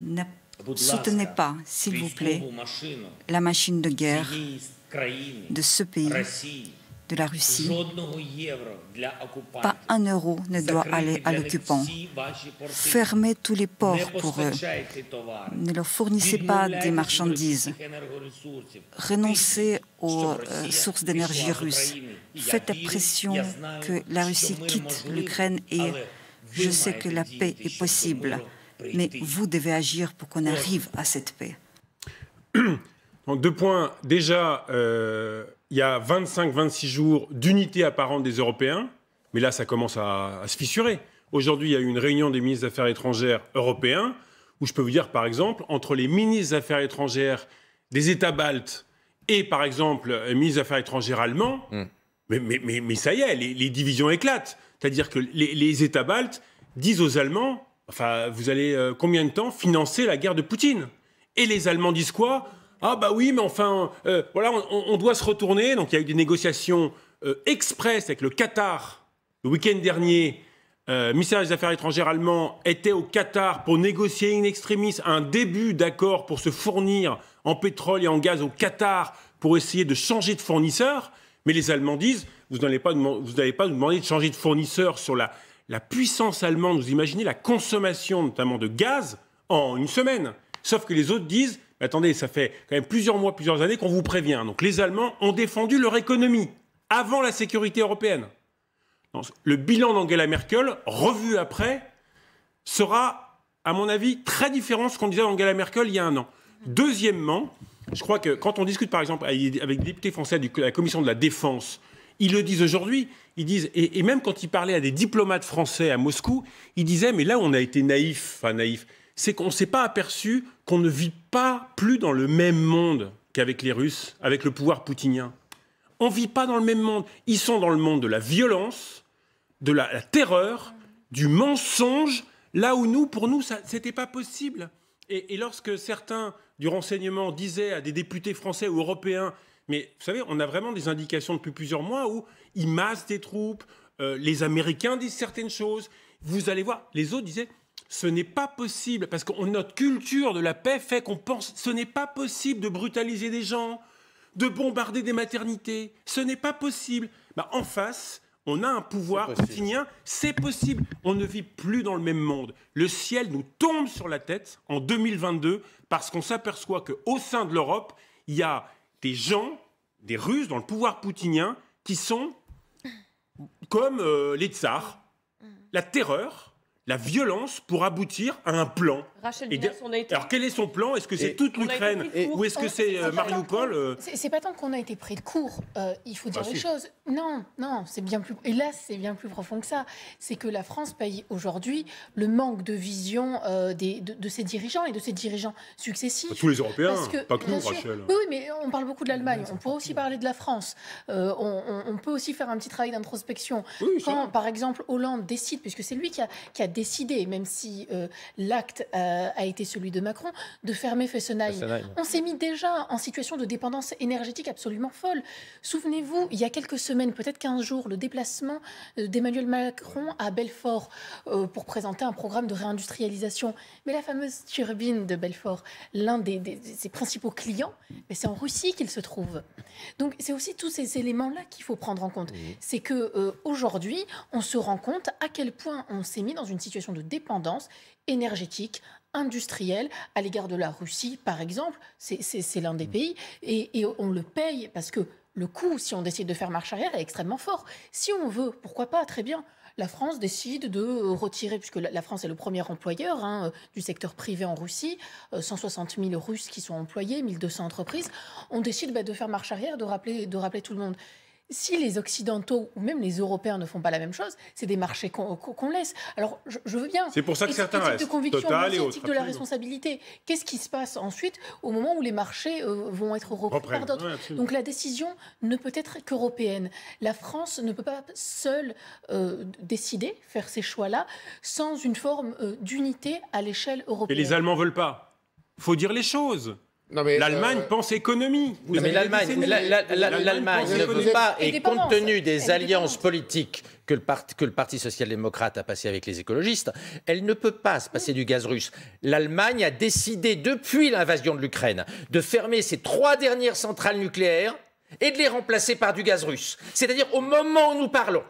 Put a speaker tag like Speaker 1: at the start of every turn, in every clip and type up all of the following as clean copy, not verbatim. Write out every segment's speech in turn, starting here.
Speaker 1: Ne soutenez pas, s'il vous plaît, la machine de guerre de ce pays, de la Russie. Pas un euro ne doit aller à l'occupant. Fermez tous les ports pour eux. Ne leur fournissez pas des marchandises. Renoncez aux sources d'énergie russes. Faites la pression que la Russie quitte l'Ukraine et je sais que la paix est possible. Mais vous devez agir pour qu'on arrive à cette paix.
Speaker 2: Donc, 2 points. Déjà, il y a 25-26 jours d'unité apparente des Européens, mais là, ça commence à se fissurer. Aujourd'hui, il y a eu une réunion des ministres des Affaires étrangères européens, où je peux vous dire, par exemple, entre les ministres des Affaires étrangères des États baltes et, par exemple, les ministres des Affaires étrangères allemands, mais ça y est, les divisions éclatent. C'est-à-dire que les États baltes disent aux Allemands, enfin, vous allez combien de temps financer la guerre de Poutine? Et les Allemands disent quoi? Ah bah oui, mais enfin, voilà, on doit se retourner. Donc il y a eu des négociations express avec le Qatar. Le week-end dernier, le ministère des Affaires étrangères allemand était au Qatar pour négocier in extremis un début d'accord pour se fournir en pétrole et en gaz au Qatar pour essayer de changer de fournisseur. Mais les Allemands disent, vous n'allez pas nous demander de changer de fournisseur sur la puissance allemande. Vous imaginez la consommation notamment de gaz en une semaine. Sauf que les autres disent, attendez, ça fait quand même plusieurs mois, plusieurs années qu'on vous prévient. Donc les Allemands ont défendu leur économie avant la sécurité européenne. Donc, le bilan d'Angela Merkel, revu après, sera, à mon avis, très différent de ce qu'on disait d'Angela Merkel il y a un an. Deuxièmement, je crois que quand on discute par exemple avec des députés français de la Commission de la Défense, ils le disent aujourd'hui, ils disent, et même quand ils parlaient à des diplomates français à Moscou, ils disaient, mais là on a été naïf, c'est qu'on ne s'est pas aperçu qu'on ne vit pas plus dans le même monde qu'avec les Russes, avec le pouvoir poutinien. On ne vit pas dans le même monde. Ils sont dans le monde de la violence, de la terreur, du mensonge, là où nous, pour nous, ce n'était pas possible. Et lorsque certains du renseignement disaient à des députés français ou européens, mais vous savez, on a vraiment des indications depuis plusieurs mois où ils massent des troupes, les Américains disent certaines choses, vous allez voir, les autres disaient, ce n'est pas possible, parce que notre culture de la paix fait qu'on pense, ce n'est pas possible de brutaliser des gens, de bombarder des maternités, ce n'est pas possible. Bah, en face, on a un pouvoir poutinien, c'est possible. On ne vit plus dans le même monde. Le ciel nous tombe sur la tête en 2022 parce qu'on s'aperçoit qu'au sein de l'Europe, il y a des gens, des Russes dans le pouvoir poutinien, qui sont comme les tsars, la terreur, la violence pour aboutir à un plan. Alors quel est son plan? Est-ce que c'est toute l'Ukraine ou est-ce que c'est Mariupol?
Speaker 3: C'est pas tant qu'on a été pris de court, il faut dire les choses. Non, c'est bien plus... Et là, c'est bien plus profond que ça. C'est que la France paye aujourd'hui le manque de vision de ses dirigeants et de ses dirigeants successifs.
Speaker 2: Tous les Européens, pas que nous, Rachel.
Speaker 3: Oui, mais on parle beaucoup de l'Allemagne. On pourrait aussi parler de la France. On peut aussi faire un petit travail d'introspection. Oui, quand, par exemple, Hollande décide, puisque c'est lui qui a décidé, même si l'acte a été celui de Macron, de fermer Fessenheim. On s'est mis déjà en situation de dépendance énergétique absolument folle. Souvenez-vous, il y a quelques semaines, peut-être 15 jours, le déplacement d'Emmanuel Macron à Belfort pour présenter un programme de réindustrialisation. Mais la fameuse turbine de Belfort, l'un de ses principaux clients, c'est en Russie qu'il se trouve. Donc c'est aussi tous ces éléments-là qu'il faut prendre en compte. C'est qu'aujourd'hui, on se rend compte à quel point on s'est mis dans une situation de dépendance énergétique, industrielle, à l'égard de la Russie, par exemple. C'est l'un des pays. Et on le paye parce que le coût, si on décide de faire marche arrière, est extrêmement fort. Si on veut, pourquoi pas, très bien. La France décide de retirer, puisque la France est le premier employeur du secteur privé en Russie, 160 000 Russes qui sont employés, 1200 entreprises, on décide de faire marche arrière, de rappeler tout le monde. Si les Occidentaux ou même les Européens ne font pas la même chose, c'est des marchés qu'on laisse. Alors, je veux bien.
Speaker 2: C'est pour ça que certains restent.
Speaker 3: De conviction, Total et autres. De la responsabilité. Qu'est-ce qui se passe ensuite au moment où les marchés vont être repris par d'autres? Donc la décision ne peut être qu'européenne. La France ne peut pas seule décider, faire ces choix-là, sans une forme d'unité à l'échelle européenne.
Speaker 2: Et les Allemands ne veulent pas. Il faut dire les choses. L'Allemagne pense économie.
Speaker 4: Mais l'Allemagne ne veut pas, et compte tenu des alliances politiques que le Parti social-démocrate a passé avec les écologistes, elle ne peut pas se passer du gaz russe. L'Allemagne a décidé, depuis l'invasion de l'Ukraine, de fermer ses 3 dernières centrales nucléaires et de les remplacer par du gaz russe. C'est-à-dire au moment où nous parlons,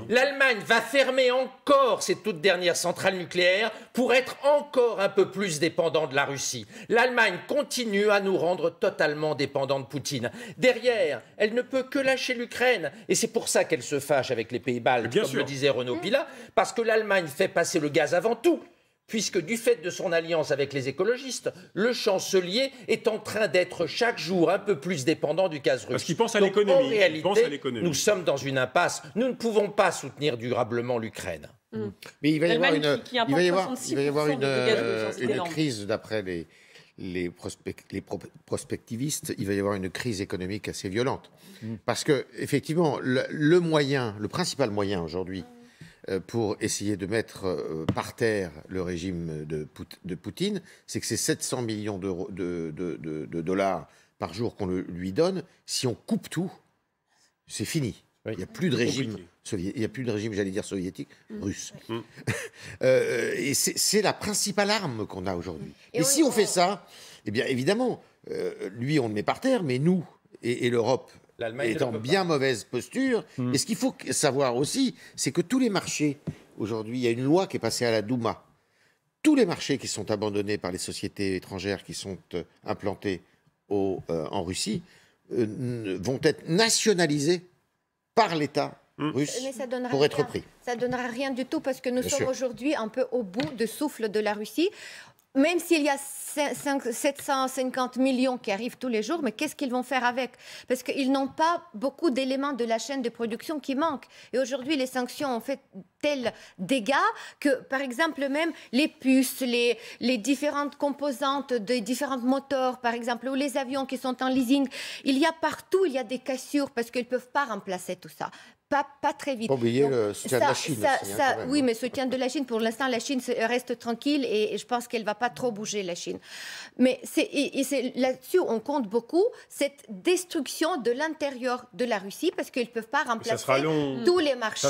Speaker 4: l'Allemagne va fermer encore ses toutes dernières centrales nucléaires pour être encore un peu plus dépendant de la Russie. L'Allemagne continue à nous rendre totalement dépendants de Poutine. Derrière, elle ne peut que lâcher l'Ukraine. Et c'est pour ça qu'elle se fâche avec les pays baltes, comme le disait Renaud Pila, parce que l'Allemagne fait passer le gaz avant tout. Puisque du fait de son alliance avec les écologistes, le chancelier est en train d'être chaque jour un peu plus dépendant du gaz russe.
Speaker 2: Parce qu'il pense à l'économie.
Speaker 4: En réalité, nous sommes dans une impasse. Nous ne pouvons pas soutenir durablement l'Ukraine.
Speaker 5: Mais il va y avoir une crise, d'après les prospectivistes, il va y avoir une crise économique assez violente. Parce que, effectivement, le principal moyen aujourd'hui pour essayer de mettre par terre le régime de Poutine, c'est que ces 700 millions de dollars par jour qu'on lui donne, si on coupe tout, c'est fini. Il n'y a plus de régime j'allais dire soviétique, russe. Et c'est la principale arme qu'on a aujourd'hui. Et si on fait ça, eh bien évidemment, lui on le met par terre, mais nous et l'Europe est en bien mauvaise posture. Et ce qu'il faut savoir aussi, c'est que tous les marchés, aujourd'hui, il y a une loi qui est passée à la Douma. Tous les marchés qui sont abandonnés par les sociétés étrangères qui sont implantées en Russie vont être nationalisés par l'État russe pour être pris.
Speaker 6: Ça ne donnera rien du tout parce que nous sommes aujourd'hui un peu au bout de souffle de la Russie. Même s'il y a 750 millions qui arrivent tous les jours, mais qu'est-ce qu'ils vont faire avec? Parce qu'ils n'ont pas beaucoup d'éléments de la chaîne de production qui manquent. Et aujourd'hui, les sanctions ont fait tels dégâts que, par exemple, même les puces, les différentes composantes des différents moteurs, par exemple, ou les avions qui sont en leasing, il y a partout, il y a des cassures parce qu'ils ne peuvent pas remplacer tout ça. Pas très vite.
Speaker 5: Pas oublier le soutien de la Chine aussi,
Speaker 6: oui, mais le soutien de la Chine, pour l'instant, la Chine reste tranquille et je pense qu'elle ne va pas trop bouger, la Chine. Mais là-dessus, on compte beaucoup, cette destruction de l'intérieur de la Russie, parce qu'ils ne peuvent pas remplacer tous les marchés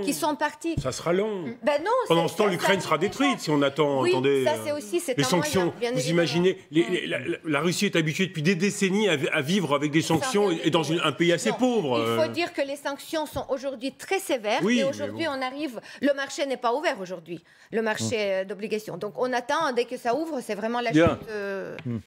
Speaker 6: qui sont partis.
Speaker 2: Ça sera long.
Speaker 6: Ben non,
Speaker 2: pendant ce temps, l'Ukraine sera détruite si on attend.
Speaker 6: Oui,
Speaker 2: attendez,
Speaker 6: ça c'est aussi
Speaker 2: les sanctions. Vous imaginez, la Russie est habituée depuis des décennies à vivre avec des sanctions et dans un pays assez pauvre.
Speaker 6: Il faut dire que les sanctions sont aujourd'hui très sévères et aujourd'hui on arrive, le marché n'est pas ouvert aujourd'hui, le marché d'obligations. Donc on attend, dès que ça ouvre, c'est vraiment la chute.